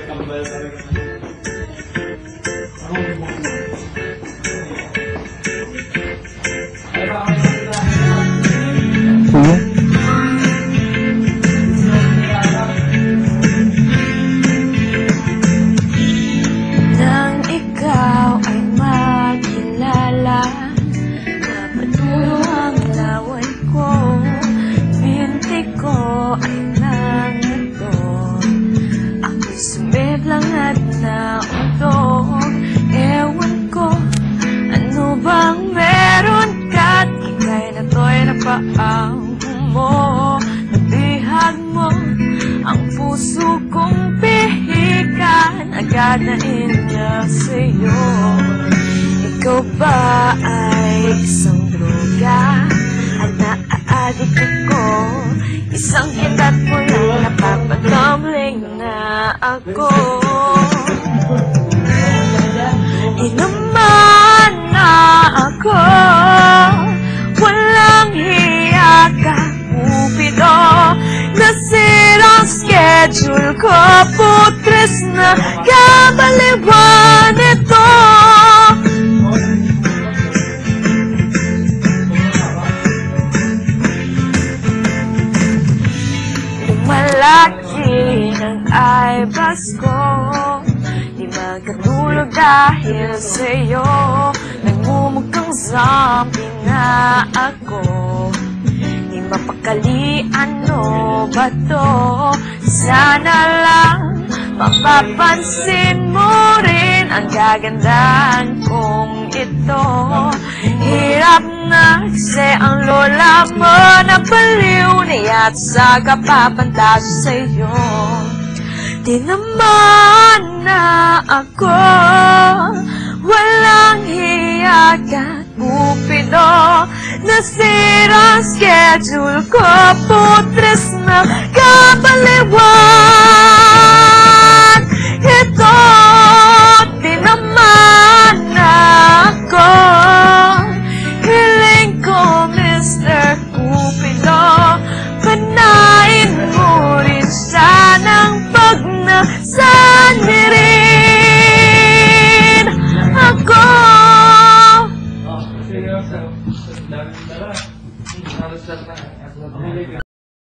Kambal talaga. Nang ikaw ay makilala, napatulo ang laway ko, binti ko ay nangatog, ako'y sumiblang at nautog. Ewan ko, ano bang meron ka't ika'y nato'y napaang mo, nabihag mo ang puso kong pihikan, agad na inya sa'yo. Ikaw ba ay isang droga at naaadik ako, isang hitat mo lang napapatumbling na ako. Inuman na ako, walang hiya ka, Cupido. Nasirang schedule ko, putres na kabaliwan ito. Lumalaki ng eyebrows ko, di magkatulog dahil sa'yo. Nagmumukhang zombie na ako, di mapakali, ano ba to? Sana lang mapapansin mo rin ang kagandahan kong ito. Hirap na kasi ang lola mo na baliw, niyat sa kapapantasyo sa'yo. Di naman na ako, walang hiya ka, Cupido. Nasira ang schedule ko, putres na kabaliwan